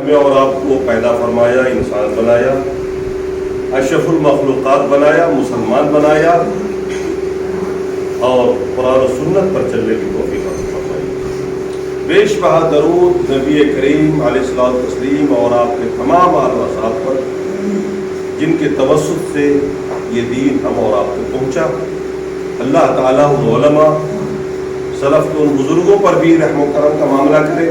ہمیں اور آپ کو پیدا فرمایا، انسان بنایا، اشرف المخلوقات بنایا، مسلمان بنایا اور قرآن و سنت پر چلنے کی توفیق عطا فرمائی۔ بیش بہا درود نبی کریم علیہ الصلوۃ والتسلیم اور آپ کے تمام آل و اصحاب پر، جن کے توسط سے یہ دین ہم اور آپ تک پہنچا۔ اللہ تعالیٰ علماء سلف کے ان بزرگوں پر بھی رحم و کرم کا معاملہ کرے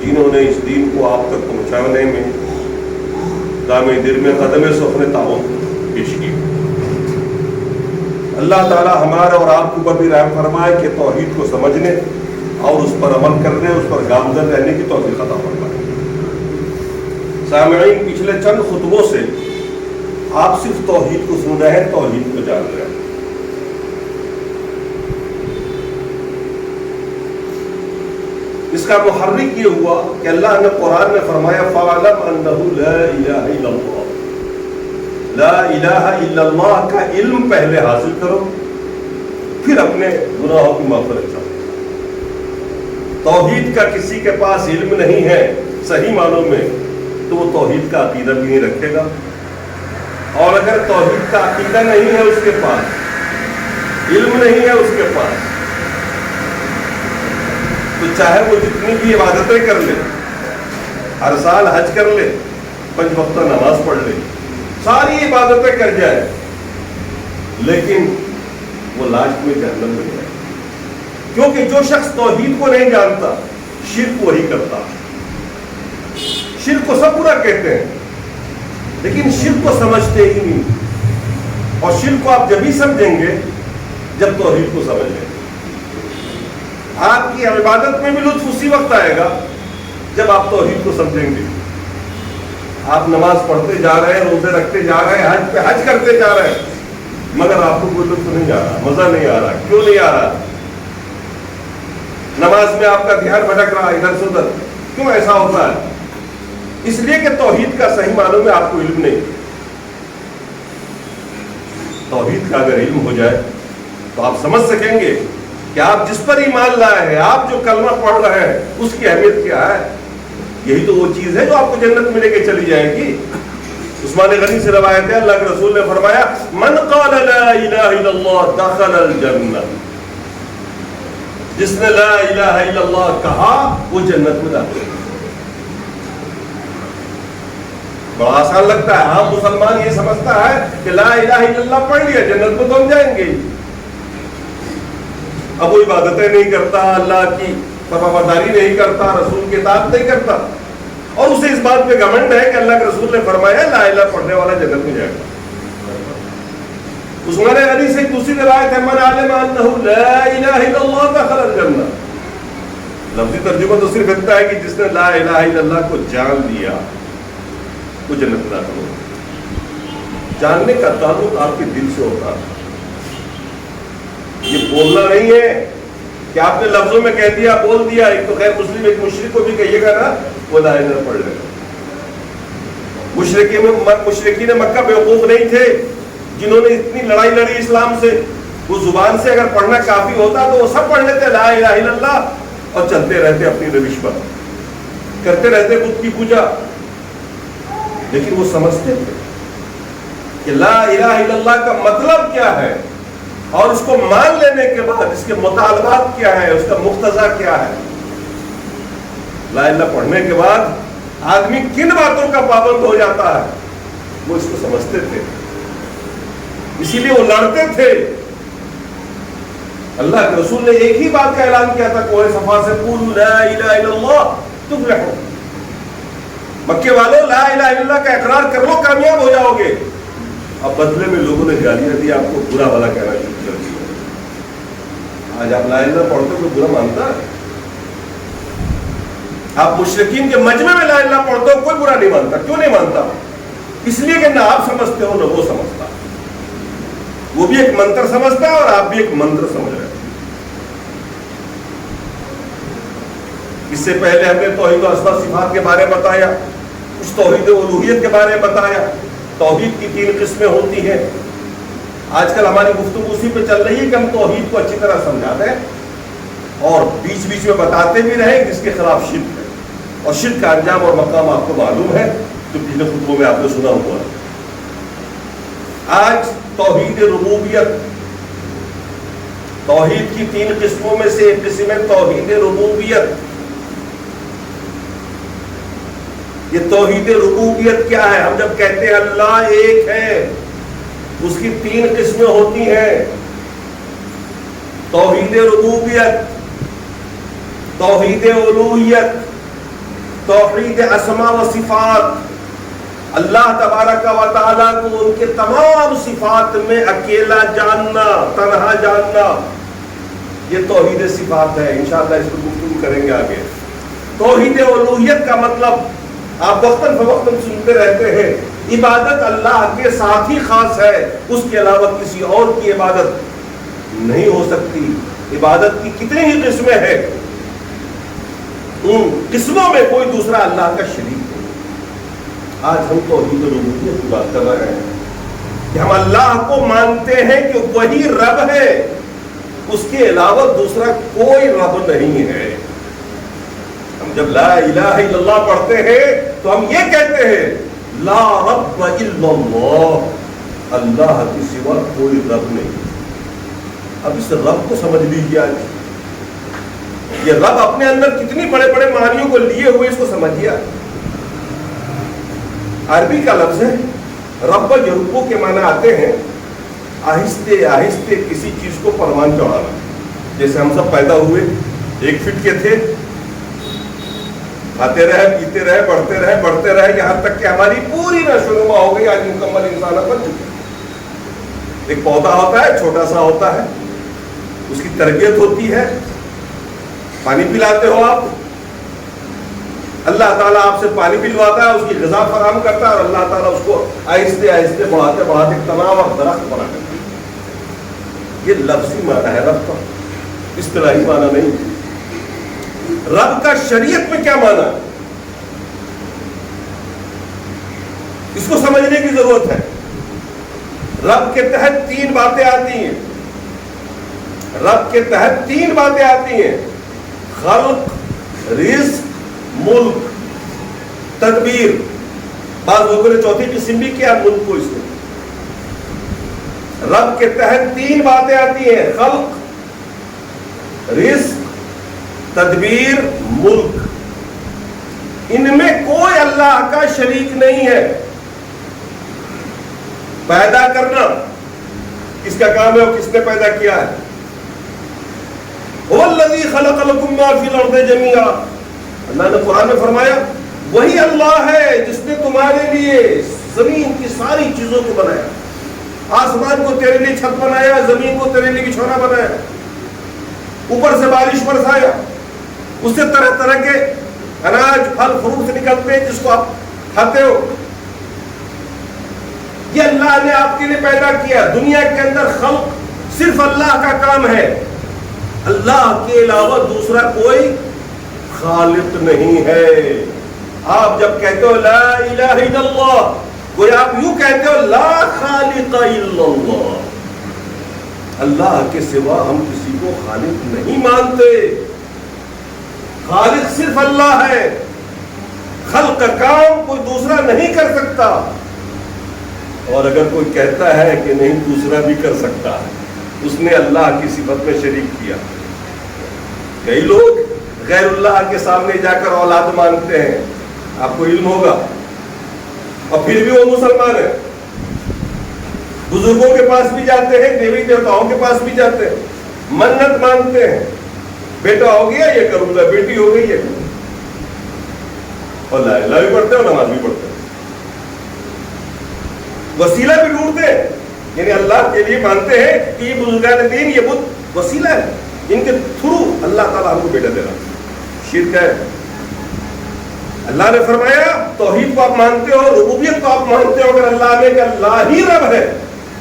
جنہوں نے اس دین کو آپ تک پہنچانے میں دام دل میں قدم سخن تعاون پیش کی۔ اللہ تعالیٰ ہمارے اور آپ کے اوپر بھی رحم فرمائے کہ توحید کو سمجھنے اور اس پر عمل کرنے، اس پر گامزن رہنے کی توفیق عطا فرمائے۔ سامعین، پچھلے چند خطبوں سے آپ صرف توحید کو سن رہے ہیں، توحید کو جان رہے ہیں۔ اس کا محرک یہ ہوا کہ اللہ نے قرآن میں فرمایا فَاعْلَمْ أَنَّهُ لَا إِلَهَ إِلَّا اللَّهُ، لا الہ الا اللہ کا علم پہلے حاصل کرو، پھر اپنے گناہوں کی مغفرت چاہو۔ توحید کا کسی کے پاس علم نہیں ہے صحیح معنوں میں تو وہ توحید کا عقیدہ بھی نہیں رکھے گا، اور اگر توحید کا عقیدہ نہیں ہے اس کے پاس، علم نہیں ہے اس کے پاس، تو چاہے وہ جتنی بھی عبادتیں کر لے، ہر سال حج کر لے، 5 وقتہ نماز پڑھ لے، ساری عبادتیں کر جائے، لیکن وہ لاسٹ میں جہنم میں جائے، کیونکہ جو شخص توحید کو نہیں جانتا شرک وہی کرتا۔ شرک کو سب برا کہتے ہیں لیکن شرک کو سمجھتے ہی نہیں، اور شرک کو آپ جب ہی سمجھیں گے جب توحید کو سمجھ لیں گے۔ آپ کی عبادت میں بھی لطف اسی وقت آئے گا جب آپ توحید کو سمجھیں گے۔ آپ نماز پڑھتے جا رہے ہیں، روزے رکھتے جا رہے ہیں، حج پہ حج کرتے جا رہے ہیں، مگر آپ کو کوئی لطف نہیں آ رہا، مزہ نہیں آ رہا۔ کیوں نہیں آ رہا؟ نماز میں آپ کا دھیان بھٹک رہا ادھر سے ادھر، کیوں ایسا ہوتا ہے؟ اس لیے کہ توحید کا صحیح معنوں میں آپ کو علم نہیں۔ توحید کا اگر علم ہو جائے تو آپ سمجھ سکیں گے کہ آپ جس پر ایمان لائے ہیں، آپ جو کلمہ پڑھ رہے ہیں، اس کی اہمیت کیا ہے۔ یہی تو وہ چیز ہے جو آپ کو جنت میں لے کے چلی جائے گی۔ عثمان غنی سے روایت ہے، اللہ کے رسول نے فرمایا من قال لا الہ الا اللہ دخل الجنہ، جس نے لا الہ الا اللہ کہا وہ جنت میں داخل۔ بڑا آسان لگتا ہے، عام مسلمان یہ سمجھتا ہے کہ لا الہ الا اللہ پڑھ لیا جنت میں تو ہم جائیں گے۔ اب وہ عبادتیں نہیں کرتا، اللہ کی فرمانبرداری نہیں کرتا، رسول کی اطاعت نہیں کرتا، اور اسے اس بات پہ گھمنڈ ہے کہ اللہ کے رسول نے فرمایا لا الہ پڑھنے والا جنت میں جائے گا۔ عثمان غنی سے دوسری روایت ہے من علم انہ لا الہ الا اللہ دخل الجنہ۔ لفظی ترجمہ تو صرف اتنا ہے کہ جس نے لا الہ الا اللہ کو جان لیا وہ جنت میں داخل ہوگا۔ جاننے کا تعلق آپ کے دل سے ہوتا ہے، یہ بولنا نہیں ہے کہ آپ نے لفظوں میں کہہ دیا، بول دیا۔ ایک تو غیر مسلم ایک مشرک کو بھی کہیے گا نا وہ لا الہ پڑھ لے گا۔ مشرکین مکہ بیوقوف نہیں تھے جنہوں نے اتنی لڑائی لڑی اسلام سے۔ وہ زبان سے اگر پڑھنا کافی ہوتا تو وہ سب پڑھ لیتے لا الہ الا اللہ اور چلتے رہتے اپنی روش پر، کرتے رہتے بت کی پوجا، لیکن وہ سمجھتے تھے کہ لا الہ الا اللہ کا مطلب کیا ہے، اور اس کو مان لینے کے بعد اس کے مطالبات کیا ہے، اس کا مقتضا کیا ہے۔ لا الہ پڑھنے کے بعد آدمی کن باتوں کا پابند ہو جاتا ہے وہ اس کو سمجھتے تھے، اسی لیے وہ لڑتے تھے۔ اللہ کے رسول نے ایک ہی بات کا اعلان کیا تھا کوہ صفا سے، قولوا لا الہ الا اللہ تفلحوا، مکے والوں لا الہ الا اللہ کا اقرار کر لو کامیاب ہو جاؤ گے۔ اب بدلے میں لوگوں نے گالیاں دی، آپ کو برا بھلا کہنا شروع کر دیا۔ آج آپ لا الہ پڑھتے کوئی برا مانتا ہے؟ آپ مشرکین کے مجمع میں لا الہ پڑھتے ہو کوئی برا نہیں مانتا۔ کیوں نہیں مانتا؟ اس لیے کہ نہ آپ سمجھتے ہو نہ وہ سمجھتا۔ وہ بھی ایک منتر سمجھتا ہے اور آپ بھی ایک منتر سمجھ رہے ہیں۔ اس سے پہلے ہم نے توحید و اسماء صفات کے بارے میں بتایا، کچھ توحید و الوہیت کے بارے میں بتایا۔ توحید کی 3 قسمیں ہوتی ہیں۔ آج کل ہماری گفتگو اسی پہ چل رہی ہے کہ ہم توحید کو اچھی طرح سمجھا دیں اور بیچ بیچ میں بتاتے بھی رہیں کہ اس کے خلاف شرک ہے۔ اور شرک کا انجام اور مقام آپ کو معلوم ہے، جو پچھلے خطبوں میں آپ نے سنا ہوا ہے۔ آج توحید ربوبیت، توحید کی 3 قسموں میں سے ایک قسم ہے توحید ربوبیت۔ یہ توحید ربوبیت کیا ہے؟ ہم جب کہتے ہیں اللہ ایک ہے، اس کی 3 قسمیں ہوتی ہیں: توحید ربوبیت، توحید الوہیت، توحید اسماء و صفات۔ اللہ تبارک و تعالیٰ کو ان کے تمام صفات میں اکیلا جاننا، تنہا جاننا، یہ توحید صفات ہے۔ انشاءاللہ اس پر گفتگو کریں گے آگے۔ توحید الوہیت کا مطلب آپ وقتاً فوقتاً سنتے رہتے ہیں، عبادت اللہ کے ساتھ ہی خاص ہے، اس کے علاوہ کسی اور کی عبادت نہیں ہو سکتی۔ عبادت کی کتنی ہی قسمیں ہیں، ان قسموں میں کوئی دوسرا اللہ کا شریک نہیں۔ آج ہم توحید ربوبیت کی بات کر رہے ہیں کہ ہم اللہ کو مانتے ہیں کہ وہی رب ہے، اس کے علاوہ دوسرا کوئی رب نہیں ہے۔ ہم جب لا الہ الا اللہ پڑھتے ہیں تو ہم یہ کہتے ہیں لا رب الا اللہ، اللہ کے سوا کوئی رب نہیں۔ اب اس رب کو سمجھ لیجیے، آج یہ رب اپنے اندر کتنی بڑے بڑے معنیوں کو لیے ہوئے، اس کو سمجھیے۔ عربی کا لفظ ہے رب یربو کے معنی آتے ہیں آہستہ آہستہ کسی چیز کو پروان چڑھانا۔ جیسے ہم سب پیدا ہوئے 1 فٹ کے تھے، کھاتے رہے، پیتے رہے، بڑھتے رہے یہاں تک کہ ہماری پوری نشوونما ہو گئی، آج مکمل انسان بن چکے۔ ایک پودا ہوتا ہے، چھوٹا سا ہوتا ہے، اس کی تربیت ہوتی ہے، پانی پلاتے ہو آپ، اللہ تعالیٰ آپ سے پانی پلواتا ہے، اس کی غذا فراہم کرتا ہے، اور اللہ تعالیٰ اس کو آہستہ آہستہ بڑھاتے بڑھاتے ایک تناور اور درخت بنا کرتا ہے۔ یہ لفظی معنی ہے رب کا، اصطلاحی معنی نہیں۔ رب کا شریعت میں کیا معنی ہے، اس کو سمجھنے کی ضرورت ہے۔ رب کے تحت 3 باتیں آتی ہیں، رب کے تحت 3 باتیں آتی ہیں: خلق، رزق، ملک، تدبیر۔ بعض لوگوں نے 4تھی قسم بھی کیا ملک کو، اس میں رب کے تحت 3 باتیں آتی ہیں: خلق، رزق، تدبیر، ملک۔ ان میں کوئی اللہ کا شریک نہیں ہے۔ پیدا کرنا کس کا کام ہے اور کس نے پیدا کیا ہے؟ هو الذی خلق لکم ما فی الارض جمیعا، اللہ نے قرآن میں فرمایا وہی اللہ ہے جس نے تمہارے لیے زمین کی ساری چیزوں کو بنایا۔ آسمان کو تیرے لیے چھت بنایا، زمین کو تیرے لیے بچھونا بنایا، اوپر سے بارش برسایا، اس سے طرح طرح کے اناج پھل فروٹ نکلتے ہیں جس کو آپ کھاتے ہو۔ یہ اللہ نے آپ کے لیے پیدا کیا۔ دنیا کے اندر خلق صرف اللہ کا کام ہے، اللہ کے علاوہ دوسرا کوئی خالق نہیں ہے۔ آپ جب کہتے ہو لا الہ الا اللہ، کوئی آپ یوں کہتے ہو لا خالق الا اللہ، اللہ کے سوا ہم کسی کو خالق نہیں مانتے۔ خالق صرف اللہ ہے، خلق کا کام کوئی دوسرا نہیں کر سکتا، اور اگر کوئی کہتا ہے کہ نہیں دوسرا بھی کر سکتا ہے، اس نے اللہ کی صفت میں شریک کیا۔ کئی لوگ غیر اللہ کے سامنے جا کر اولاد مانگتے ہیں، آپ کو علم ہوگا، اور پھر بھی وہ مسلمان ہیں۔ بزرگوں کے پاس بھی جاتے ہیں، دیوی دیوتاؤں کے پاس بھی جاتے ہیں، منت مانگتے ہیں، بیٹا ہو گیا یہ کروں گا، بیٹی ہو گئی یہ کروں گا، اور لا الہ بھی پڑھتے ہیں اور نماز بھی پڑھتے ہیں، وسیلہ بھی ڈھونڈتے ہیں، یعنی اللہ کے لیے مانتے ہیں کہ یہ بزرگان دین، یہ بت وسیلہ ہے، ان کے تھرو اللہ تعالیٰ ہم کو بیٹا دے رہا۔ شرک ہے۔ اللہ نے فرمایا توحید کو آپ مانتے ہو، ربوبیت کو آپ مانتے ہو، اگر اللہ میں کہ اللہ ہی رب ہے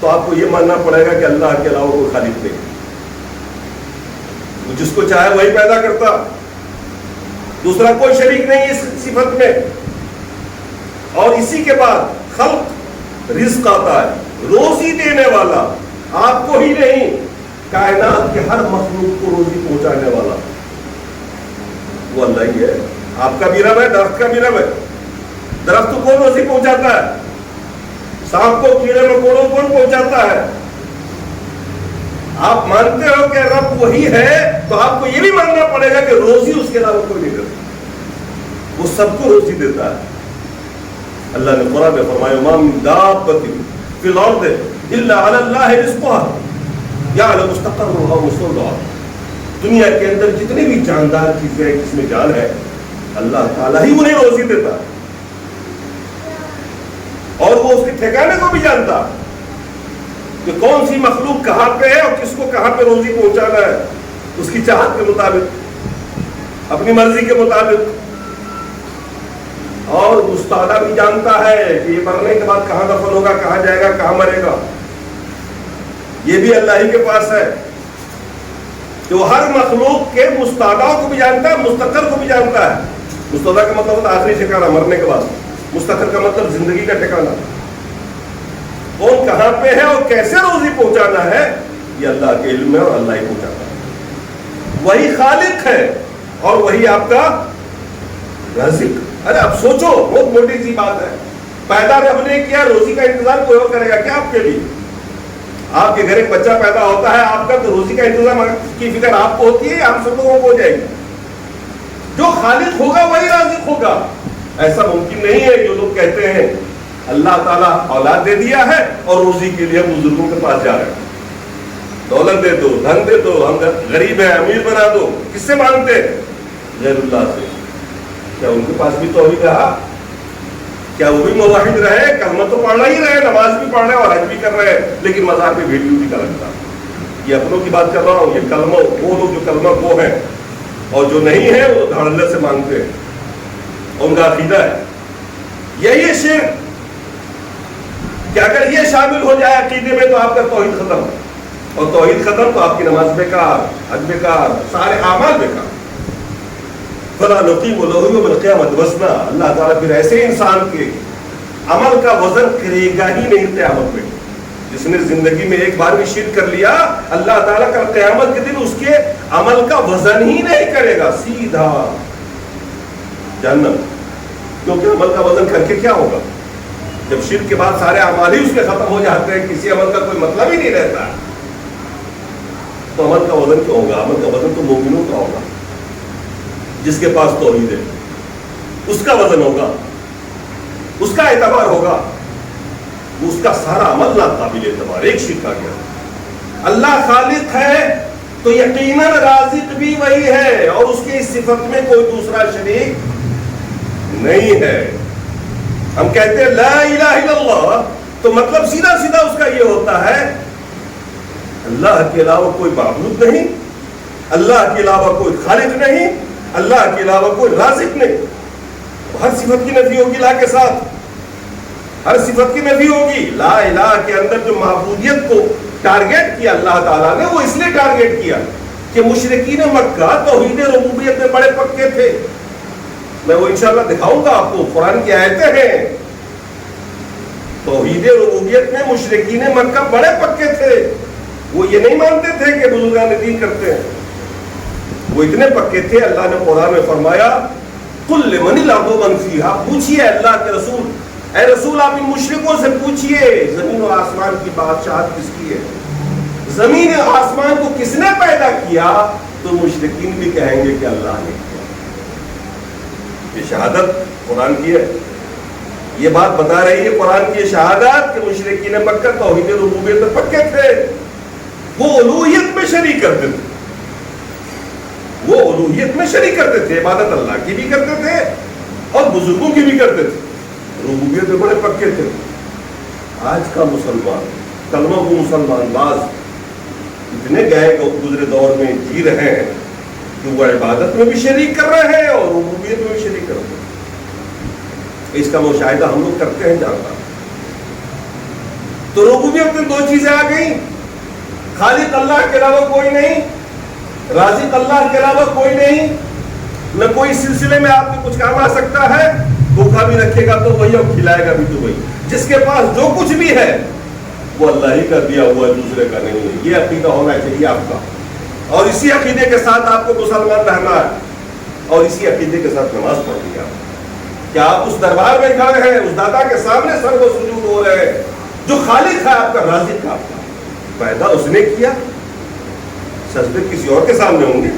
تو آپ کو یہ ماننا پڑے گا کہ اللہ کے علاوہ کوئی خالق نہیں، جس کو چاہے وہی پیدا کرتا، دوسرا کوئی شریک نہیں اس صفت میں۔ اور اسی کے بعد خلق، رزق آتا ہے، روزی دینے والا، آپ کو ہی نہیں کائنات کے ہر مخلوق کو روزی پہنچانے والا وہ اللہ ہی ہے۔ آپ کا بھی رب ہے، درخت کا بھی رب ہے. درخت کو کون روزی پہنچاتا ہے؟ سانپ کو، کیڑے مکوڑوں کو کون پہنچاتا ہے؟ آپ مانتے ہو کہ رب وہی ہے تو آپ کو یہ بھی ماننا پڑے گا کہ روزی اس کے علاوہ کوئی نہیں کرتا، وہ سب کو روزی دیتا ہے. اللہ نے قرآن میں فرمایا ما من دابۃ فی الارض الا علی اللہ رزقها یعلم مستقرها ومستودعها. دنیا کے اندر جتنی بھی جاندار چیزیں ہیں جس میں جان ہے، اللہ تعالیٰ ہی انہیں روزی دیتا ہے، اور وہ اس کے ٹھکانے کو بھی جانتا کہ کون سی مخلوق کہاں پہ ہے اور کس کو کہاں پہ روزی پہنچانا ہے، اس کی چاہت کے مطابق، اپنی مرضی کے مطابق. اور مستعدا بھی جانتا ہے کہ یہ مرنے کے بعد کہاں دفن ہوگا، کہاں جائے گا، کہاں مرے گا. یہ بھی اللہ ہی کے پاس ہے کہ وہ ہر مخلوق کے مستعدا کو بھی جانتا ہے، مستقر کو بھی جانتا ہے. مستعدا کا مطلب ہوتا ہے آخری ٹھکانہ، مرنے کے بعد. مستقر کا مطلب زندگی کا ٹھکانہ. کون کہاں پہ ہے اور کیسے روزی پہنچانا ہے، یہ اللہ کے علم میں، اور اللہ ہی پہنچاتا ہے. وہی خالق ہے اور وہی آپ کا رازق. ارے اب سوچو، بہت موٹی سی بات ہے. پیدا رب نے کیا، روزی کا انتظام کوئی اور کرے گا کیا آپ کے لیے؟ آپ کے گھر ایک بچہ پیدا ہوتا ہے آپ کا، تو روزی کا انتظام کی فکر آپ کو ہوتی ہے یا آپ سب لوگوں کو ہو جائے گی؟ جو خالق ہوگا وہی رازق ہوگا. ایسا ممکن نہیں ہے جو لوگ کہتے ہیں اللہ تعالیٰ اولاد دے دیا ہے اور روزی کے لیے بزرگوں کے پاس جا رہے ہیں، دولت دے دو، دھن دے دو، ہم غریب ہیں امیر بنا دو. کس سے مانگتے ہیں؟ غیر اللہ سے. کیا ان کے پاس بھی توحید رہا؟ کیا وہ بھی موحد رہے؟ کلمہ تو پڑھنا ہی رہے، نماز بھی پڑھ رہے اور حج بھی کر رہے ہیں، لیکن مزار پہ بھیڑ ڈیوٹی کا لگتا. یہ اپنوں کی بات کر رہا ہوں. یہ کلمہ وہ لوگ جو کلمہ وہ ہیں اور جو نہیں ہے وہ دھڑ اللہ سے مانگتے ہیں، ان کا عقیدہ ہے. یہی شرک کہ اگر یہ شامل ہو جائے عقیدے میں تو آپ کا توحید ختم، اور توحید ختم تو آپ کی نماز بیکار، حج بیکار، سارے اعمال بیکار. فَلَا نُقِيمُ لَهُ يَوْمَ الْقِيَامَةِ وَزْنًا. اللہ تعالیٰ پھر ایسے انسان کے عمل کا وزن کرے گا ہی نہیں قیامت میں. جس نے زندگی میں ایک بار بھی شرک کر لیا، اللہ تعالیٰ کا قیامت کے دن اس کے عمل کا وزن ہی نہیں کرے گا، سیدھا جہنم. کیونکہ عمل کا وزن کر کے کیا ہوگا جب شرک کے بعد سارے اعمال ہی اس کے ختم ہو جاتے ہیں، کسی عمل کا کوئی مطلب ہی نہیں رہتا. تو عمل کا وزن کیا ہوگا؟ عمل کا وزن تو مومنوں کا ہوگا، جس کے پاس توحید ہے اس کا وزن ہوگا، اس کا اعتبار ہوگا. اس کا سارا عمل ناقابل اعتبار. ایک شرک آ گیا. اللہ خالق ہے تو یقیناً رازق بھی وہی ہے، اور اس کی صفت میں کوئی دوسرا شریک نہیں ہے. ہم کہتے ہیں لا الہ الا اللہ تو مطلب سیدھا سیدھا اس کا یہ ہوتا ہے اللہ کے علاوہ کوئی معبود نہیں، اللہ کے علاوہ کوئی خالق نہیں، اللہ کے علاوہ کوئی رازق نہیں. ہر صفت کی نفی ہوگی لا کے ساتھ، ہر صفت کی نفی ہوگی. لا الہ کے اندر جو معبودیت کو ٹارگیٹ کیا اللہ تعالیٰ نے، وہ اس لیے ٹارگیٹ کیا کہ مشرکین مکہ توحید ربوبیت میں بڑے پکے تھے. میں وہ انشاءاللہ دکھاؤں گا آپ کو، قرآن کی آیتیں ہیں. توحید ربوبیت میں مشرکین مکہ بڑے پکے تھے. وہ یہ نہیں مانتے تھے کہ بزرگان دین کرتے ہیں، وہ اتنے پکے تھے. اللہ نے قرآن میں فرمایا قُلْ لِمَنِ الْأَرْضُ وَمَنْ فِيهَا. پوچھئے اللہ کے رسول، اے رسول آپ ان مشرکوں سے پوچھئے زمین و آسمان کی بادشاہت کس کی ہے؟ زمین و آسمان کو کس نے پیدا کیا؟ تو مشرکین بھی کہیں گے کہ اللہ نے کیا. یہ شہادت قرآن کی ہے، یہ بات بتا رہی ہے قرآن کی شہادت کہ مشرکین مکہ توحید ربوبیت میں پکے تھے. وہ الوہیت میں شریک کرتے تھے، وہ الوہیت میں شریک کرتے تھے، عبادت اللہ کی بھی کرتے تھے اور بزرگوں کی بھی کرتے تھے. ربوبیت میں بڑے پکے تھے. آج کا مسلمان، کلمہ کو مسلمان باز اتنے گئے گزرے دور میں جی رہے ہیں کہ وہ عبادت میں بھی شریک کر رہے ہیں اور ربوبیت میں بھی شریک کر رہے ہیں. اس کا مشاہدہ ہم لوگ کرتے ہیں جانتا. تو ربوبیت میں دو چیزیں آ گئیں، خالق اللہ کے علاوہ کوئی نہیں، رازق اللہ کے علاوہ کوئی نہیں. نہ کوئی سلسلے میں آپ کو کچھ کام آ سکتا ہے. بھوکا بھی رکھے گا تو وہی اور کھلائے گا بھی تو وہی. جس کے پاس جو کچھ بھی ہے وہ اللہ ہی کا دیا ہوا ہے، دوسرے کا نہیں ہے. یہ عقیدہ ہونا چاہیے آپ کا، اور اسی عقیدے کے ساتھ آپ کو مسلمان رہنا ہے. اور اسی عقیدے کے ساتھ نماز پڑھنی ہے آپ. کیا آپ اس دربار میں کھڑے ہیں, اس داتا کے سامنے سر و سجود ہو رہے ہیں جو خالق ہے آپ کا, رازق ہے آپ کا, پیدا اس نے کیا, سجدے کسی اور کے سامنے ہوں گے,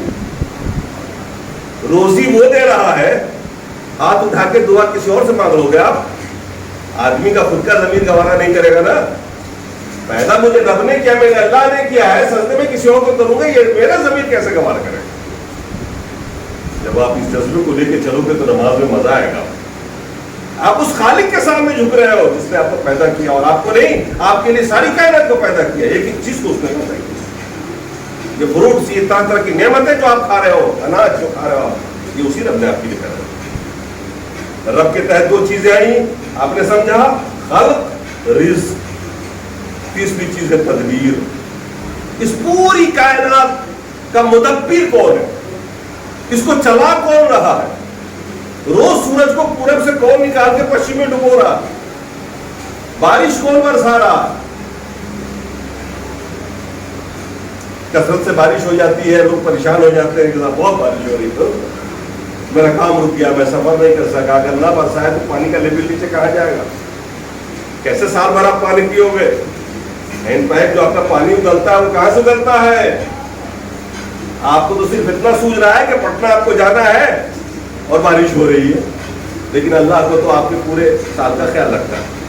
روزی وہ دے رہا ہے, ہاتھ اٹھا کے دعا کسی اور سے مانگ لو گے آپ؟ آدمی کا خود کا ضمیر گوارا نہیں کرے گا نا. پیدا مجھے رب نے کیا, میرے اللہ نے کیا ہے, سجدے میں کسی اور کو کروں گا, یہ میرا ضمیر کیسے گوارا کرے گا؟ جب آپ اس جذبے کو لے کے چلو گے تو نماز میں مزہ آئے گا. آپ اس خالق کے سامنے جھک رہے ہو جس نے آپ کو پیدا کیا, اور آپ کو نہیں, آپ کے لیے ساری کائنات کو پیدا کیا, ایک ایک چیز کو اس نے پیدا کیا. یہ فروٹس, یہ طرح طرح کی نعمتیں جو آپ کھا رہے ہو, اناج جو کھا رہے ہو, یہ اسی رب نے آپ کے لیے پیدا کیا. رب کے تحت دو چیزیں آئیں, آپ نے سمجھا, خلق, رزق. تیسری چیز ہے تدبیر. اس پوری کائنات کا مدبر کون ہے, اس کو چلا کون رہا ہے, روز سورج کو پورب سے کون نکال کے پشچم میں ڈبو رہا, بارش کون برسا رہا, کثرت سے بارش ہو جاتی ہے, لوگ پریشان ہو جاتے ہیں کہ بہت بارش ہو رہی تو میرا کام رک گیا, میں سفر نہیں کر سکا. اگر نہ برسائے تو پانی کا لیول نیچے کہاں جائے گا؟ کیسے سال بھر آپ پانی پیو گے؟ ہینڈ پائپ جو آپ کا پانی ابلتا ہے وہ کہاں سے ابلتا ہے؟ آپ کو تو صرف اتنا سوچ رہا ہے کہ پٹنہ آپ کو جانا ہے اور بارش ہو رہی ہے, لیکن اللہ کو تو آپ کے پورے سال کا خیال رکھتا ہے.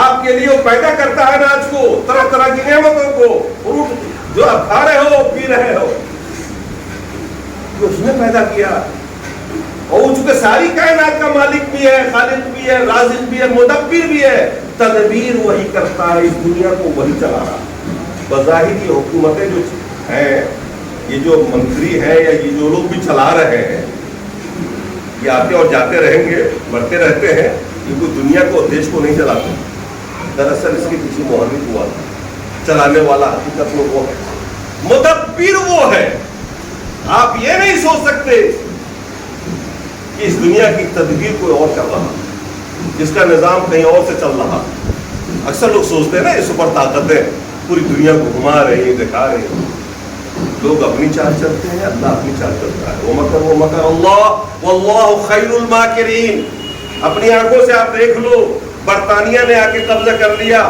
آپ کے لیے وہ پیدا کرتا ہے اناج کو, طرح طرح کی نعمتوں کو, فروٹ جو آپ کھا رہے ہو, پی رہے ہو, اس نے پیدا کیا. اور وہ چونکہ ساری کائنات کا مالک بھی ہے, خالق بھی ہے, رازق بھی ہے, مدبر بھی ہے, تدبیر وہی کرتا ہے, اس دنیا کو وہی چلا رہا. بظاہر یہ حکومتیں جو ہیں, یہ جو منتری ہیں یا یہ جو لوگ بھی چلا رہے ہیں, یہ آتے اور جاتے رہیں گے, مرتے رہتے ہیں, یہ کوئی دنیا کو, دیش کو نہیں چلاتے. دراصل اس کے پیچھے محرک ہوا تھا, چلانے والا حقیقت میں وہ ہے, مدبر وہ ہے. آپ یہ نہیں سوچ سکتے کہ اس دنیا کی تدبیر کوئی اور کر رہا, جس کا نظام کہیں اور سے چل رہا. اکثر لوگ سوچتے ہیں نا یہ سپر طاقتیں پوری دنیا کو گھما رہی ہیں, دکھا رہی ہیں. لوگ اپنی چال چلتے ہیں, اللہ اپنی چال چلتا ہے. وہ مکر اللہ واللہ خیر الماکرین. اپنی آنکھوں سے آپ دیکھ لو, برطانیہ نے آ کے قبضہ کر لیا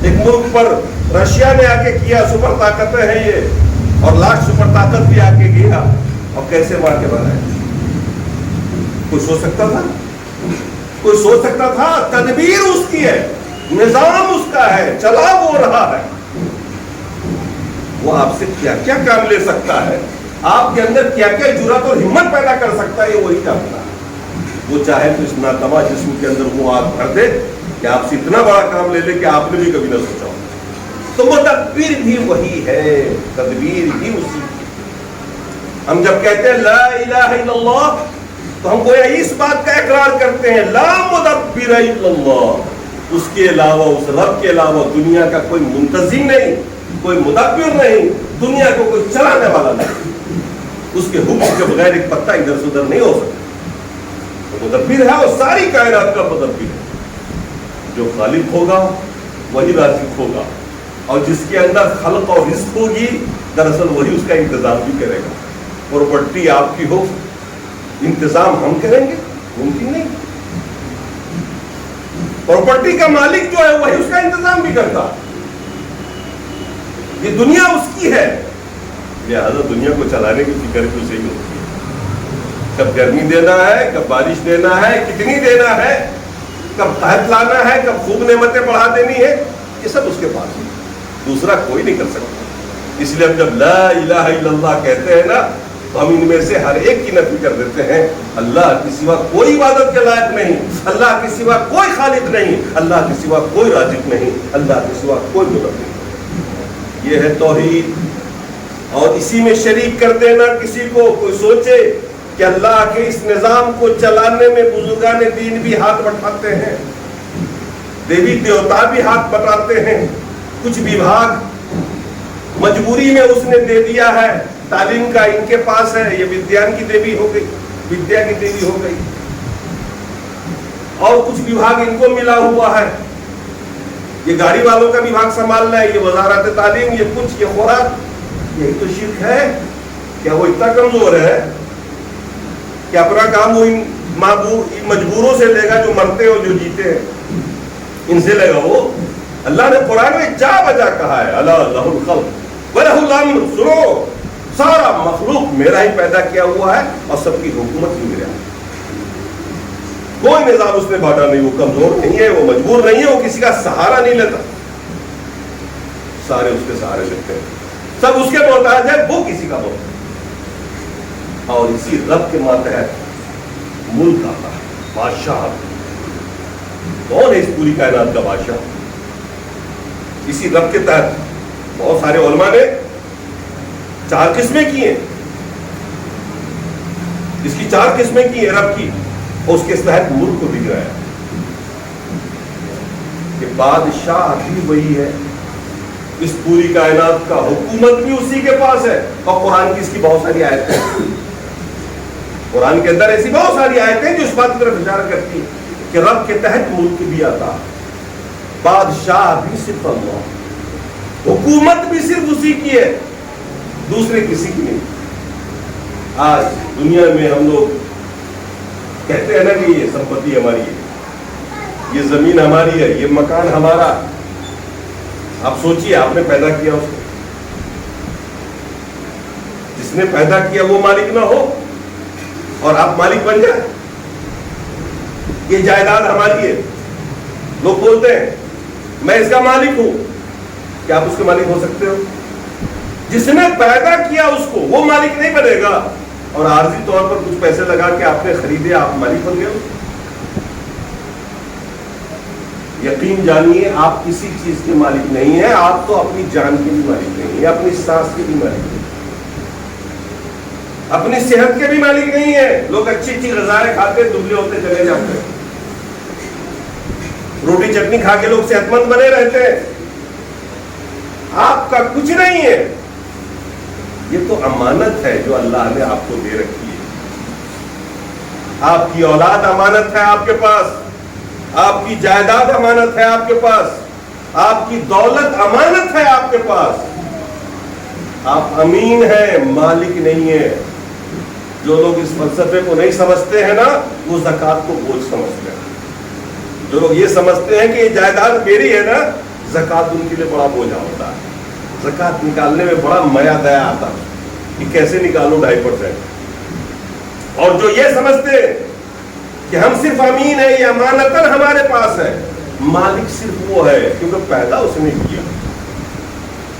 ایک ملک پر, رشیا نے آ کے کیا, سپر طاقتیں ہیں یہ, اور لاسٹ سپر طاقت بھی آ کے گیا, اور کیسے مار کے بنائے. کوئی سوچ سکتا تھا؟ کوئی سوچ سکتا تھا؟ تدبیر اس کی ہے, نظام اس کا ہے, چلا وہ رہا ہے. وہ آپ سے کیا کیا کام لے سکتا ہے, آپ کے اندر کیا کیا جرأت اور ہمت پیدا کر سکتا ہے, یہ وہی جانتا ہے. وہ چاہے تو اس ناتما جسم کے اندر وہ آگ بھر دے کہ آپ سے اتنا بڑا کام لے لے کہ آپ نے بھی کبھی نہ سوچا ہو. تو مدبر بھی وہی ہے, تدبیر بھی اسی کی. ہم جب کہتے ہیں لا الہ الا اللہ تو ہم گویا اس بات کا اقرار کرتے ہیں, لا مدبر الا اللہ, اس کے علاوہ, اس رب کے علاوہ دنیا کا کوئی منتظم نہیں, کوئی مدبر نہیں, دنیا کو کوئی چلانے والا نہیں. اس کے حکم کے بغیر ایک پتا ادھر سے ادھر نہیں ہو سکتا. تو مدبر ہے, اور ساری کائنات کا مدبر ہے. جو خالق ہوگا وہی رازق ہوگا, اور جس کے اندر خلق اور رزق ہوگی دراصل وہی اس کا انتظام بھی کرے گا. پراپرٹی آپ کی ہو, انتظام ہم کریں گے؟ ممکن نہیں. پراپرٹی کا مالک جو ہے وہی اس کا انتظام بھی کرتا. یہ دنیا اس کی ہے, لہذا دنیا کو چلانے کی فکر بھی اسے ہی ہوتی ہے. کب گرمی دینا ہے, کب بارش دینا ہے, کتنی دینا ہے, کب قحط لانا ہے, کب خوب نعمتیں بڑھا دینی ہے, یہ سب اس کے پاس ہے. دوسرا کوئی نہیں کر سکتا. اس لیے ہم جب لا الہ الا اللہ کہتے ہیں نا تو ہم ان میں سے ہر ایک کی نفی کر دیتے ہیں. اللہ کے سوا کوئی عبادت کے لائق نہیں, اللہ کے سوا کوئی خالق نہیں, اللہ کے سوا کوئی رازق نہیں, اللہ کے سوا کوئی مدبر نہیں. یہ ہے توحید. اور اسی میں شریک کر دینا کسی کو. کوئی سوچے کہ اللہ کے اس نظام کو چلانے میں بزرگان دین بھی ہاتھ بٹھاتے ہیں, دیوی دیوتا بھی ہاتھ بٹاتے ہیں. کچھ وبھاگ مجبوری میں اس نے دے دیا ہے, تعلیم کا ان کے پاس ہے, یہ ودیان کی دیوی ہو گئی, ودیا کی دیوی ہو گئی. اور کچھ وبھاگ ان کو ملا ہوا ہے, یہ گاڑی والوں کا وبھاگ سنبھالنا ہے, یہ وزارت تعلیم, یہ کچھ, یہ خوراک. یہی تو شرک ہے کہ کیا وہ اتنا کمزور ہے کہ اپنا کام وہ ان مجبوروں سے لے گا جو مرتے اور جو جیتے ہیں ان سے لے گا وہ؟ اللہ نے قرآن میں جا بجا کہا ہے اللہ لہ الخلق وَلَهُ الْأَمْرُ، سنو سارا مخلوق میرا ہی پیدا کیا ہوا ہے اور سب کی حکومت بھی میرا ہے. کوئی نظام اس نے بانٹا نہیں، وہ کمزور نہیں ہے، وہ مجبور نہیں ہے، وہ کسی کا سہارا نہیں لیتا، سارے اس کے سہارے لیتے ہیں، سب اس کے محتاج ہے، وہ کسی کا محتاج. اور اسی رب کے ماتحت ملک آتا ہے، بادشاہ. کون ہے اس پوری کائنات کا بادشاہ؟ اسی رب کے تحت بہت سارے علماء نے 4 قسمیں کی ہیں، اس کی 4 قسمیں کی ہیں رب کی، اور اس کے تحت ملک کو بگڑا ہے کہ بادشاہ بھی وہی ہے، اس پوری کائنات کا حکومت بھی اسی کے پاس ہے. اور قرآن کی اس کی بہت ساری آیتیں ہیں، قرآن کے اندر ایسی بہت ساری آیتیں جو اس بات کی طرف اشارہ کرتی ہیں کہ رب کے تحت ملک بھی آتا، بادشاہ بھی صرف اللہ، حکومت بھی صرف اسی کی ہے، دوسرے کسی کی نہیں. آج دنیا میں ہم لوگ کہتے ہیں نا کہ یہ سمپتی ہماری ہے، یہ زمین ہماری ہے، یہ مکان ہمارا. آپ سوچئے آپ نے پیدا کیا اس کو، جس نے پیدا کیا وہ مالک نہ ہو اور آپ مالک بن جائیں. یہ جائیداد ہماری ہے، لوگ بولتے ہیں میں اس کا مالک ہوں. کیا آپ اس کے مالک ہو سکتے ہو؟ جس نے پیدا کیا اس کو وہ مالک نہیں بنے گا، اور عارضی طور پر کچھ پیسے لگا کے آپ نے خریدے، آپ مالک بن گئے. یقین جانیے آپ کسی چیز کے مالک نہیں ہیں، آپ تو اپنی جان کے بھی مالک نہیں ہیں، اپنی سانس کے بھی مالک نہیں، اپنی صحت کے بھی مالک نہیں ہیں. لوگ اچھی اچھی غذائیں کھاتے دبلے ہوتے چلے جاتے ہیں، روٹی چٹنی کھا کے لوگ صحت مند بنے رہتے ہیں. آپ کا کچھ نہیں ہے، یہ تو امانت ہے جو اللہ نے آپ کو دے رکھی ہے. آپ کی اولاد امانت ہے آپ کے پاس، آپ کی جائیداد امانت ہے آپ کے پاس، آپ کی دولت امانت ہے آپ کے پاس. آپ امین ہیں، مالک نہیں ہیں. جو لوگ اس فلسفے کو نہیں سمجھتے ہیں نا وہ زکوٰۃ کو بوجھ سمجھتے ہیں. جو لوگ یہ سمجھتے ہیں کہ یہ جائیداد میری ہے نا، زکوٰۃ ان کے لیے بڑا بوجھا ہوتا ہے. زکوٰۃ نکالنے میں بڑا میا دیا آتا ہے کہ کیسے نکالوں 2.5%. اور جو یہ سمجھتے ہیں کہ ہم صرف امین ہیں، یہ امانتاً ہمارے پاس ہے، مالک صرف وہ ہے کیونکہ پیدا اس نے کیا.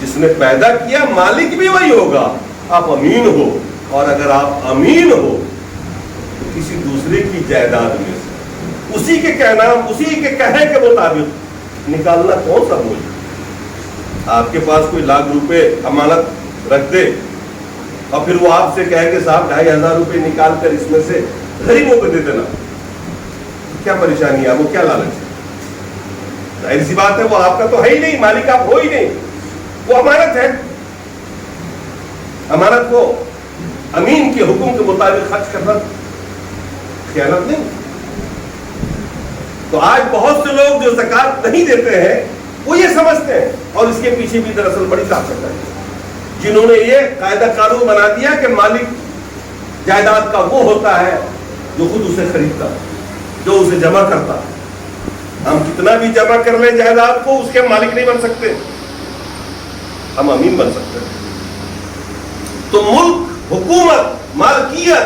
جس نے پیدا کیا مالک بھی وہی ہوگا. آپ امین ہو، اور اگر آپ امین ہو تو کسی دوسرے کی جائیداد میں سے اسی کے کہنا، اسی کے کہنے کے مطابق نکالنا کون سا بوجھ؟ آپ کے پاس کوئی 1,00,000 روپے امانت رکھ دے اور پھر وہ آپ سے کہے کہ صاحب 2,500 روپے نکال کر اس میں سے غریبوں کو دے دینا، کیا پریشانی ہے؟ وہ کیا لالچ ہے؟ ظاہر سی بات ہے وہ آپ کا تو ہے ہی نہیں، مالک آپ ہو ہی نہیں، وہ امانت ہے. امانت کو امین کے حکم کے مطابق خرچ کرنا خیانت نہیں. تو آج بہت سے لوگ جو زکوٰۃ نہیں دیتے ہیں وہ یہ سمجھتے ہیں، اور اس کے پیچھے بھی دراصل بڑی طاقت ہے، جنہوں نے یہ قاعدہ قانون بنا دیا کہ مالک جائیداد کا وہ ہوتا ہے جو خود اسے خریدتا، جو اسے جمع کرتا. ہم کتنا بھی جمع کر لیں جائیداد کو، اس کے مالک نہیں بن سکتے، ہم امین بن سکتے ہیں. تو ملک، حکومت، مالکیت،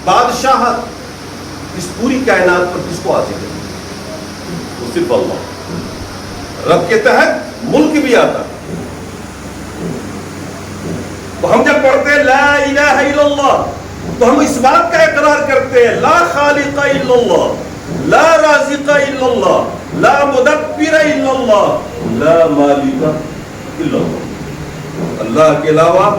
بادشاہت اس پوری کائنات پر کس کو حاصل ہے؟ وہ صرف اللہ. رب کے تحت ملک بھی آتا. تو ہم جب پڑھتے ہیں لا الہ الا اللہ تو ہم اس بات کا اقرار کرتے ہیں لا خالق الا اللہ، لا رازق الا اللہ، لا مدبر الا اللہ، لا مالک الا اللہ. اللہ کے علاوہ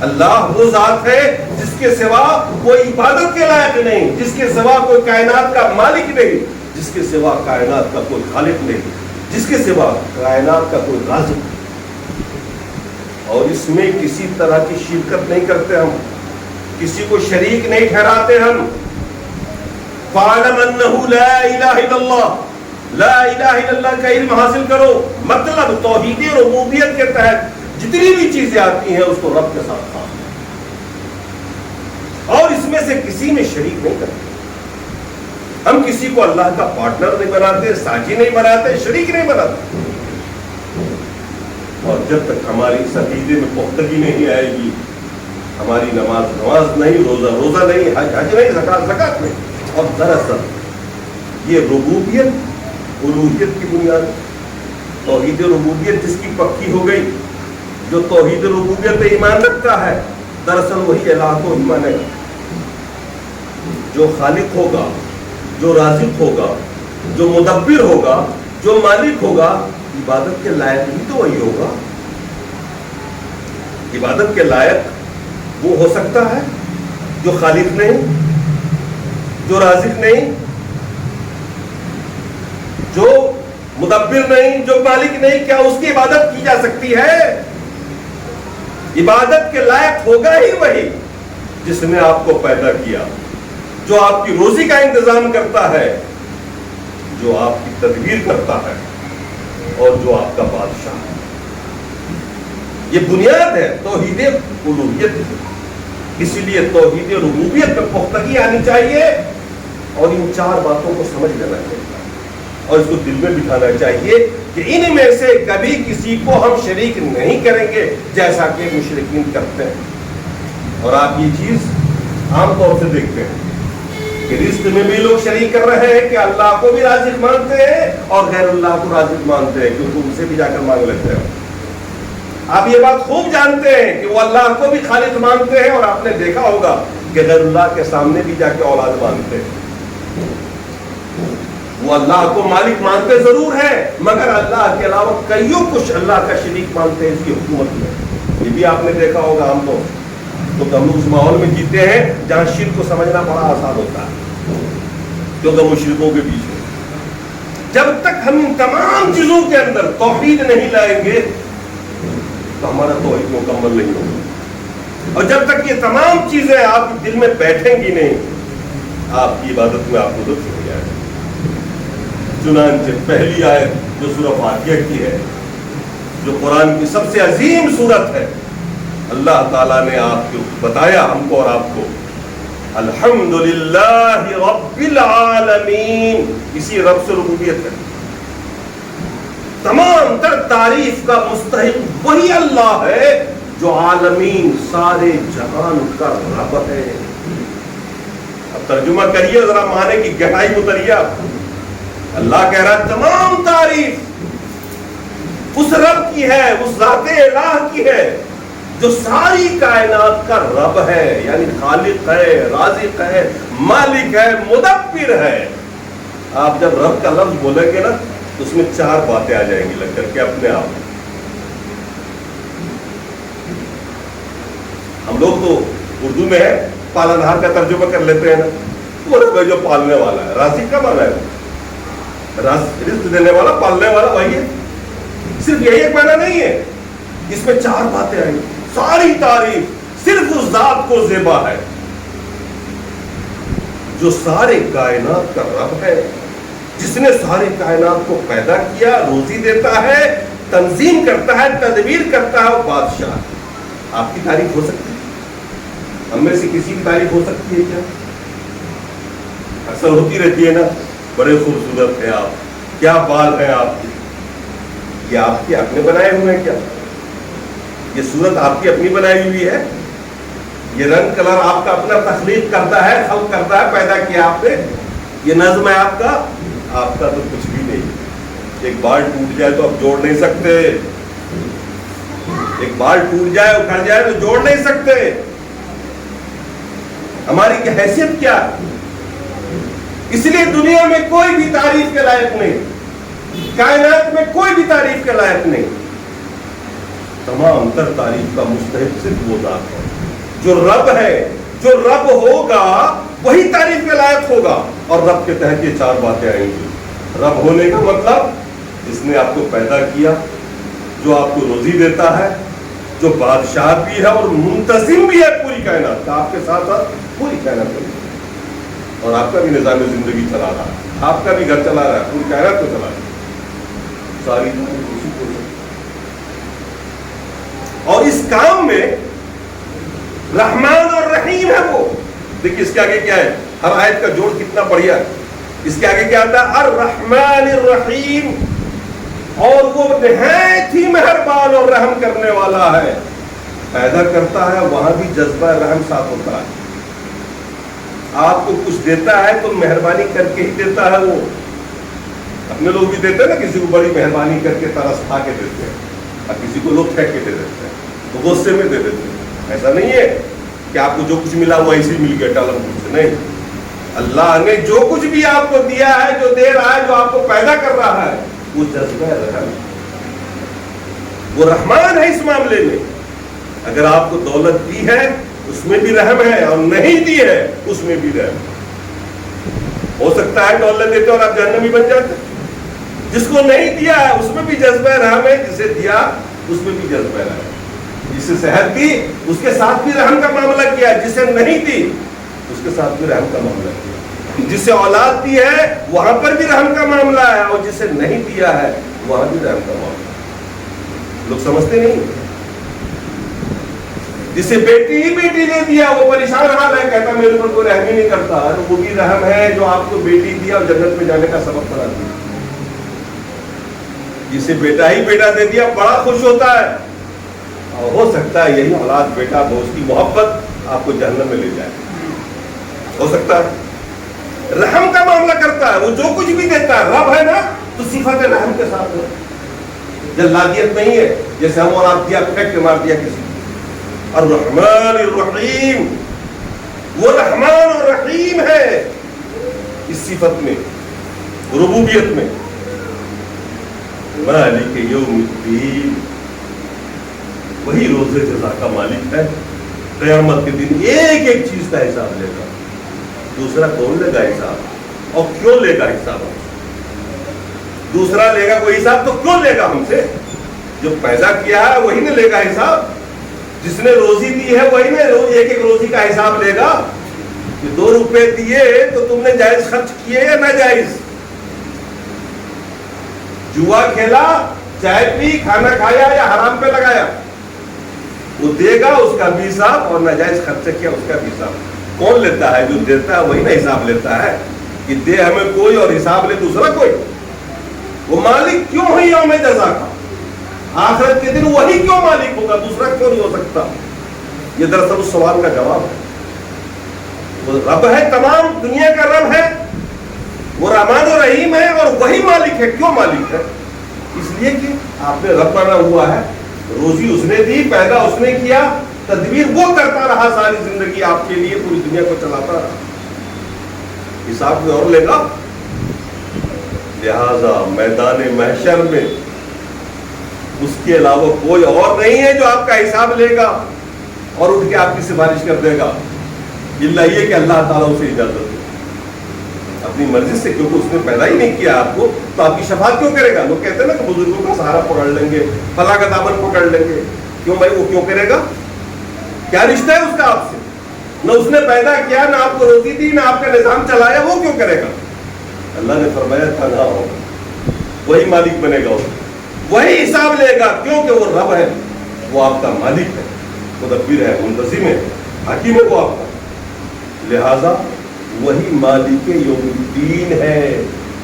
اللہ وہ ذات ہے جس کے سوا کوئی عبادت کے لائق نہیں، جس کے سوا کوئی کائنات کا مالک نہیں، جس کے سوا کائنات کا کوئی خالق نہیں، جس کے سوا کائنات کا کوئی رازق نہیں. اور اس میں کسی طرح کی شرکت نہیں کرتے، ہم کسی کو شریک نہیں ٹھہراتے. ہم فَاعْلَمْ أَنَّهُ لَا إِلَهَ إِلَّا اللَّهُ، لا الہ الا اللہ کا علم حاصل کرو. مطلب توحید ربوبیت کے تحت جتنی بھی چیزیں آتی ہیں اس کو رب کے ساتھ میں سے کسی میں شریک نہیں کرتے. ہم کسی کو اللہ کا پارٹنر نہیں بناتے, ساجی نہیں بناتے, شریک نہیں بناتے. اور جب تک ہماری اس عقیدے میں پختگی نہیں آئے گی, ہماری نماز نہیں, روزہ نہیں, حج نہیں, زکات نہیں. اور دراصل یہ ربوبیت الوہیت کی بنیاد, توحید ربوبیت جس کی پکی ہو گئی, جو توحید ربوبیت پہ ایمان رکھتا ہے, دراصل وہی الہ کو ہی مانے گا. جو خالق ہوگا, جو رازق ہوگا, جو مدبر ہوگا, جو مالک ہوگا, عبادت کے لائق بھی تو وہی ہوگا. عبادت کے لائق وہ ہو سکتا ہے جو خالق نہیں, جو رازق نہیں, جو مدبر نہیں, جو مالک نہیں. کیا اس کی عبادت کی جا سکتی ہے؟ عبادت کے لائق ہوگا ہی وہی جس نے آپ کو پیدا کیا, جو آپ کی روزی کا انتظام کرتا ہے, جو آپ کی تدبیر کرتا ہے, اور جو آپ کا بادشاہ ہے. یہ بنیاد ہے توحید الوہیت. اسی لیے توحید ربوبیت میں پختگی آنی چاہیے, اور ان چار باتوں کو سمجھ لینا چاہیے, اور اس کو دل میں بٹھانا چاہیے کہ ان میں سے کبھی کسی کو ہم شریک نہیں کریں گے جیسا کہ مشرکین کرتے ہیں. اور آپ یہ چیز عام طور سے دیکھتے ہیں کہ رزق میں بھی لوگ شریک کر رہے ہیں کہ اللہ کو بھی رازق مانتے ہیں اور غیر اللہ کو رازق مانتے ہیں, کیونکہ ان سے بھی جا کر مانگ لیتے ہیں. آپ یہ بات خوب جانتے ہیں کہ وہ اللہ کو بھی خالق مانتے ہیں, اور آپ نے دیکھا ہوگا کہ غیر اللہ کے سامنے بھی جا کے اولاد مانگتے ہیں. وہ اللہ کو مالک مانتے ضرور ہیں, مگر اللہ کے علاوہ کئیوں کچھ اللہ کا شریک مانتے ہیں اس کی حکومت میں. یہ بھی آپ نے دیکھا ہوگا. ہم تو ہم اس ماحول میں جیتے ہیں جہاں شرک کو سمجھنا بڑا آسان ہوتا ہے, کیونکہ مشرکوں کے بیچ میں. جب تک ہم ان تمام چیزوں کے اندر توحید نہیں لائیں گے تو ہمارا توحید مکمل نہیں ہوگا. اور جب تک یہ تمام چیزیں آپ کے دل میں بیٹھیں گی نہیں, آپ کی عبادت میں آپ کو لطف ہو جائے گا. چنانچہ پہلی آیت جو سورہ فاتحہ کی ہے, جو قرآن کی سب سے عظیم سورت ہے, اللہ تعالیٰ نے آپ کو بتایا, ہم کو اور آپ کو, الحمدللہ رب العالمین. اسی رب سے ربوبیت ہے. تمام تر تعریف کا مستحق وہی اللہ ہے جو عالمین, سارے جہان کا رب ہے. اب ترجمہ کریے ذرا, معنی کی گہرائی اتریے. اللہ کہہ رہا ہے تمام تعریف اس رب کی ہے, اس ذات الہ کی ہے جو ساری کائنات کا رب ہے, یعنی خالق ہے, رازق ہے, مالک ہے, مدبر ہے. آپ جب رب کا لفظ بولیں گے نا تو اس میں چار باتیں آ جائیں گی لگ کر کے اپنے آپ. ہم لوگ تو اردو میں ہے پالنہار کا ترجمہ کر لیتے ہیں نا, وہ رب ہے جو پالنے والا ہے. رازق کا معنی ہے رزق دینے والا, پالنے والا, وہی ہے. صرف یہی ایک معنی نہیں ہے, اس میں چار باتیں آئیں گی. ساری تعریف صرف اس ذات کو زیبا ہے جو سارے کائنات کا رب ہے, جس نے سارے کائنات کو پیدا کیا, روزی دیتا ہے, تنظیم کرتا ہے, تدبیر کرتا ہے, وہ بادشاہ. آپ کی تعریف ہو سکتی ہے؟ ہم میں سے کسی کی تعریف ہو سکتی ہے کیا؟ اکثر ہوتی رہتی ہے نا, بڑے خوبصورت ہیں آپ, کیا بال ہیں آپ کے, یہ آپ کے اپنے بنائے ہوئے ہیں کیا؟ یہ صورت آپ کی اپنی بنائی ہوئی ہے؟ یہ رنگ کلر آپ کا اپنا تخلیق کرتا ہے, خلق کرتا ہے, پیدا کیا آپ نے؟ یہ نظم ہے آپ کا؟ آپ کا تو کچھ بھی نہیں. ایک بال ٹوٹ جائے تو آپ جوڑ نہیں سکتے, ایک بال ٹوٹ جائے اکھڑ جائے تو جوڑ نہیں سکتے. ہماری حیثیت کیا ہے؟ اس لیے دنیا میں کوئی بھی تعریف کے لائق نہیں, کائنات میں کوئی بھی تعریف کے لائق نہیں. تمام تر تعریف کا مستحق صرف وہ ذات ہے جو رب ہے. جو رب ہوگا وہی تعریف کے لائق ہوگا. اور رب کے تحت یہ چار باتیں آئیں گی. رب ہونے کا مطلب جس نے آپ کو پیدا کیا, جو آپ کو روزی دیتا ہے, جو بادشاہ بھی ہے اور منتظم بھی ہے پوری کائنات کا, آپ کے ساتھ ساتھ پوری کائنات کا, اور آپ کا بھی نظام زندگی چلا رہا ہے, آپ کا بھی گھر چلا رہا ہے, پوری کائنات کو چلا رہا ہے. ساری اسی کو. اور اس کام میں رحمان اور رحیم ہے وہ, دیکھیے اس کے آگے کیا ہے، ہر آیت کا جوڑ کتنا بڑھیا ہے. اس کے آگے کیا آتا ہے، الرحمن الرحیم، اور وہ نہایت ہی مہربان اور رحم کرنے والا ہے. پیدا کرتا ہے وہاں بھی جذبہ رحم ساتھ ہوتا ہے. آپ کو کچھ دیتا ہے تو مہربانی کر کے ہی دیتا ہے. وہ اپنے لوگ بھی دیتے ہیں نا، کسی کو بڑی مہربانی کر کے ترس کھا کے دیتے ہیں، اور کسی کو لوگ پھینک کے دے دیتے ہیں، تو غصے میں دے دیتے ہیں. ایسا نہیں ہے کہ آپ کو جو کچھ ملا وہ ایسے ہی مل گیا ٹالم سے، نہیں. اللہ نے جو کچھ بھی آپ کو دیا ہے، جو دے رہا ہے، جو آپ کو پیدا کر رہا ہے، وہ جذبہ رحم، وہ رحمان ہے اس معاملے میں. اگر آپ کو دولت دی ہے اس میں بھی رحم ہے، اور نہیں دی ہے اس میں بھی رحم. ہو سکتا ہے دولت دیتے اور آپ جہنمی بن جاتے. جس کو نہیں دیا ہے اس میں بھی جذبہ رحم ہے، جسے دیا اس میں بھی جذبہ رحم ہے. جسے صحت دی اس کے ساتھ بھی رحم کا معاملہ کیا، جسے نہیں دی اس کے ساتھ بھی رحم کا معاملہ کیا. جسے اولاد دی ہے وہاں پر بھی رحم کا معاملہ ہے، اور جسے نہیں دیا ہے وہاں بھی رحم کا معاملہ ہے. لوگ سمجھتے نہیں. جسے بیٹی ہی بیٹی دے دیا وہ پریشان حال ہے، کہتا میرے اوپر کوئی رحم ہی نہیں کرتا. وہ بھی رحم ہے جو آپ کو بیٹی دیا اور جنت میں جانے کا سبب بنا دیا. جسے بیٹا ہی بیٹا دے دیا بڑا خوش ہوتا ہے، اور ہو سکتا ہے یہی اولاد بیٹا اس کی محبت آپ کو جہنم میں لے جائے. ہو سکتا ہے. رحم کا معاملہ کرتا ہے، وہ جو کچھ بھی دیتا ہے. رب ہے نا تو صفت رحم کے ساتھ ہے. جلادیت نہیں ہے جیسے ہم اور آپ دیا پھینک کے مار دیا کسی کو. الرحمن الرحیم، وہ رحمان اور رحیم ہے اس صفت میں، ربوبیت میں. مالک یوم الدین، وہی روز جزا کا مالک ہے. قیامت کے دن ایک ایک چیز کا حساب لے گا. دوسرا کون لے گا حساب، اور کیوں لے گا حساب؟ دوسرا لے گا کوئی حساب تو کیوں لے گا ہم سے؟ جو پیدا کیا ہے وہی نے لے گا حساب. جس نے روزی دی ہے وہی نے ایک ایک روزی کا حساب لے گا. کہ 2 روپے دیے تو تم نے جائز خرچ کیے یا ناجائز؟ جوا کھیلا، چائے پی، کھانا کھایا یا حرام پہ لگایا؟ وہ دے گا اس کا بھی حساب، اور ناجائز خرچہ کیا اس کا بھی حساب. کون لیتا ہے؟ جو دیتا ہے وہی نا حساب لیتا ہے. کہ دے ہمیں کوئی اور حساب لے دوسرا کوئی. وہ مالک کیوں ہے یوم جزا کا؟ آخرت کے دن وہی کیوں مالک ہوگا، دوسرا کیوں نہیں ہو سکتا؟ یہ دراصل اس سوال کا جواب ہے. وہ رب ہے، تمام دنیا کا رب ہے، وہ رحمان و رحیم ہے، اور وہی مالک ہے. کیوں مالک ہے؟ اس لیے کہ آپ نے رب بنا ہوا ہے. روزی اس نے دی، پیدا اس نے کیا، تدبیر وہ کرتا رہا ساری زندگی آپ کے لیے، پوری دنیا کو چلاتا رہا. حساب کوئی اور لے گا؟ لہذا میدان محشر میں اس کے علاوہ کوئی اور نہیں ہے جو آپ کا حساب لے گا اور اٹھ کے آپ کی سفارش کر دے گا. اللہ یہ کہ اللہ تعالیٰ اسے اجازت دے اپنی مرضی سے، کیونکہ اس نے پیدا ہی نہیں کیا آپ کو، تو آپ کی شفاعت کیوں کرے گا؟ لوگ کہتے ہیں نا کہ بزرگوں کا سہارا پکڑ لیں گے، فلاں کا دامن پکڑ لیں گے. کیوں بھائی؟ وہ کیوں کرے گا؟ کیا رشتہ ہے اس کا آپ سے؟ نہ اس نے پیدا کیا، نہ آپ کو روزی دی، نہ آپ کا نظام چلایا. وہ کیوں کرے گا؟ اللہ نے فرمایا تنہا ہو، وہی مالک بنے گا، وہی حساب لے گا. کیونکہ وہ رب ہے، وہ آپ کا مالک ہے، مدبر ہے، منتظم ہے، حکیم ہے وہ آپ کا. لہذا وہی مالک یوم الدین ہے،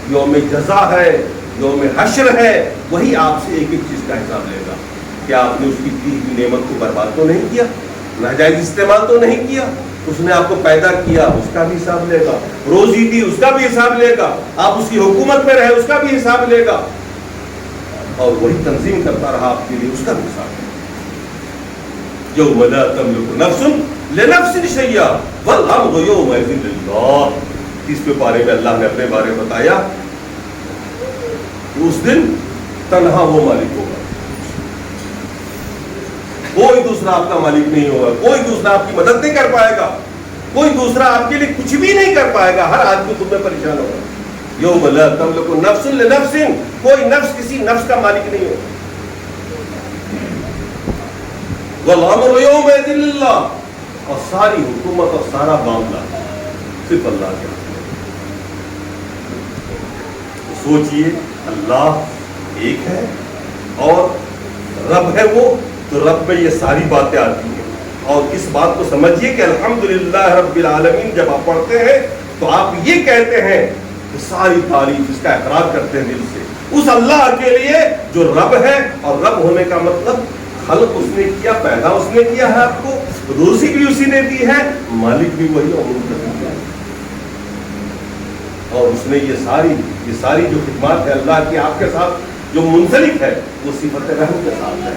یوم جزا ہے، یوم حشر ہے. وہی آپ سے ایک ایک چیز کا حساب لے گا. کیا آپ نے اس کی دی ہوئی نعمت کو برباد تو نہیں کیا، ناجائز استعمال تو نہیں کیا؟ اس نے آپ کو پیدا کیا، اس کا بھی حساب لے گا. روزی دی، اس کا بھی حساب لے گا. آپ اس کی حکومت میں رہے، اس کا بھی حساب لے گا. اور وہی تنظیم کرتا رہا آپ کے لیے، اس کا بھی حساب لے گا. یوم لا تملک نفس لنفس شیئا والامر یومئذ للہ. 30ویں پارے میں اللہ نے اپنے بارے بتایا کہ اس دن تنہا وہ مالک ہوگا، کوئی دوسرا آپ کا مالک نہیں ہوگا، کوئی دوسرا آپ کی مدد نہیں کر پائے گا، کوئی دوسرا آپ کے لیے کچھ بھی نہیں کر پائے گا. ہر آدمی خود میں پریشان ہوگا. یوم لا تملک نفس لنفس، کوئی نفس کسی نفس کا مالک نہیں ہوگا. والامر یومئذ للہ، اور ساری حکومت اور سارا معاملہ صرف اللہ کے ہاتھ میں. سوچئے اللہ ایک ہے اور رب ہے وہ، تو رب میں یہ ساری باتیں آتی ہیں. اور اس بات کو سمجھیے کہ الحمدللہ رب العالمین جب آپ پڑھتے ہیں تو آپ یہ کہتے ہیں کہ ساری تعریف اس کا اقرار کرتے ہیں دل سے اس اللہ کے لیے جو رب ہے، اور رب ہونے کا مطلب خلق اس نے کیا، پیدا اس نے کیا ہے، آپ کو روزی بھی اسی نے دی ہے، مالک بھی وہی اور منتظم ہے، اور اس نے یہ ساری جو خدمات ہے اللہ کی آپ کے ساتھ جو منسلک ہے وہ صفت رحم کے ساتھ ہے۔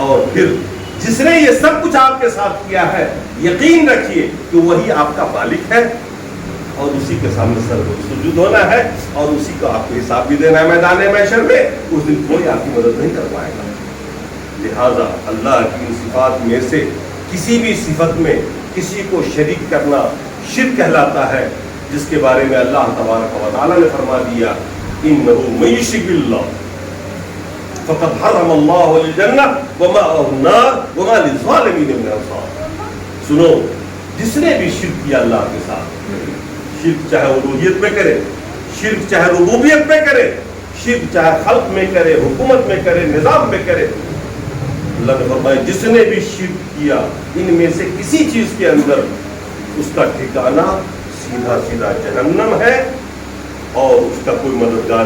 اور پھر جس نے یہ سب کچھ آپ کے ساتھ کیا ہے، یقین رکھیے کہ وہی آپ کا مالک ہے، اور اسی کے سامنے سر کو سجود ہونا ہے، اور اسی کو آپ کو حساب بھی دینا ہے میدان محشر میں۔ اس دن کوئی آپ کی مدد نہیں کر پائے گا۔ لہذا اللہ کی ان صفات میں سے کسی بھی صفت میں کسی کو شریک کرنا شرک کہلاتا ہے، جس کے بارے میں اللہ تبارک و تعالیٰ نے فرما دیا انہ من یشرک باللہ فقد حرم اللہ الجنہ ومأواه النار وما للظالمین من انصار۔ سنو، جس نے بھی شرک کیا اللہ کے ساتھ، شرک چاہے الوہیت میں کرے، شرک چاہے ربوبیت میں کرے، شرک چاہے خلق میں کرے، حکومت میں کرے، نظام میں کرے، اللہ نے فرمایا جس نے بھی شرک کیا ان میں سے کسی چیز کے اندر، اس کا ٹھکانہ سیدھا سیدھا جہنم ہے، اور اس کا کوئی مددگار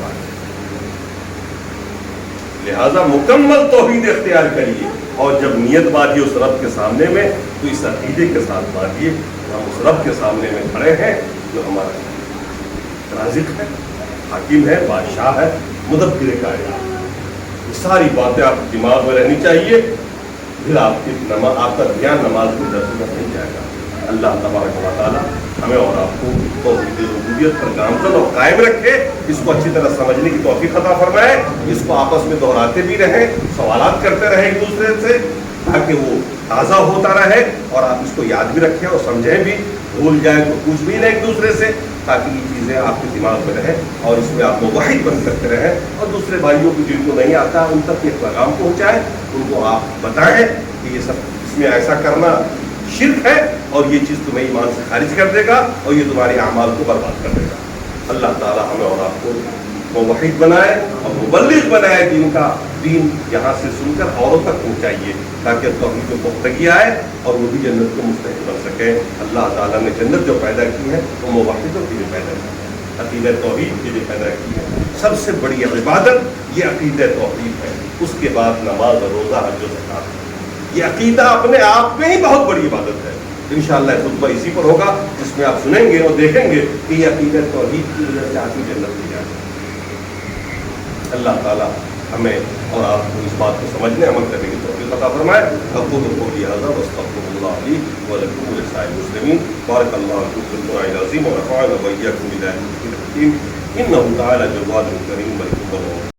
پائے۔ لہذا مکمل توحید اختیار کریے، اور جب نیت باندھیے اس رب کے سامنے میں تو اس عقیدے کے ساتھ باندھیے ہم اس رب کے سامنے میں کھڑے ہیں جو ہمارا رازق ہے، حاکم ہے، بادشاہ ہے، مدبر کائنات۔ یہ ساری باتیں آپ کے دماغ میں رہنی چاہیے، پھر آپ کا دھیان نماز کی طرف نہیں جائے گا۔ اللہ تبارک و تعالیٰ ہمیں اور آپ کو توحید ربوبیت پر گامزن اور قائم رکھے، اس کو اچھی طرح سمجھنے کی توفیق عطا فرمائے، اس کو آپس میں دہراتے بھی رہیں، سوالات کرتے رہیں ایک دوسرے سے، تاکہ وہ تازہ ہوتا رہے اور آپ اس کو یاد بھی رکھیں اور سمجھیں بھی، بھول جائیں تو پوچھ بھی لیں ایک دوسرے سے، تاکہ یہ چیزیں آپ کے دماغ میں رہیں اور اس میں آپ موحد بن کرتے رہیں، اور دوسرے بھائیوں کو جن کو نہیں آتا ان تک یہ پیغام پہنچائیں، ان کو آپ بتائیں کہ یہ سب اس میں ایسا کرنا شرک ہے، اور یہ چیز تمہیں ایمان سے خارج کر دے گا، اور یہ تمہارے اعمال کو برباد کر دے گا۔ اللہ تعالیٰ ہمیں اور آپ کو موحد بنائے اور مبلغ بنائے، دین کا دین یہاں سے سن کر اوروں تک پہنچائیے، تاکہ توحید میں پختگی آئے اور وہ بھی جنت کے مستحق بن سکے۔ اللہ تعالیٰ نے جنت جو پیدا کی ہے وہ موحدوں کے لیے پیدا کی ہے، عقیدہ توحید کے لیے پیدا کی ہے۔ سب سے بڑی عبادت یہ عقیدہ توحید ہے، اس کے بعد نماز اور روزہ، حج و زکات۔ یہ عقیدہ اپنے آپ میں ہی بہت بڑی عبادت ہے۔ انشاءاللہ خطبہ اسی پر ہوگا، جس میں آپ سنیں گے اور دیکھیں گے کہ یہ عقیدہ توحید کی وجہ سے آدمی جنت میں جائے۔ اللہ تعالیٰ ہمیں اور آپ کو اس بات کو سمجھنے عمل کرنے کی توفیق عطا فرمائے۔ اقول قولی ھذا واستغفر اللہ لی ولکم ولسائر المسلمین۔ بارک اللہ لکم فی القرآن العظیم ونفعنا وإیاکم بآیات الذکر الحکیم۔ انہ تعالی جواد کریم ملک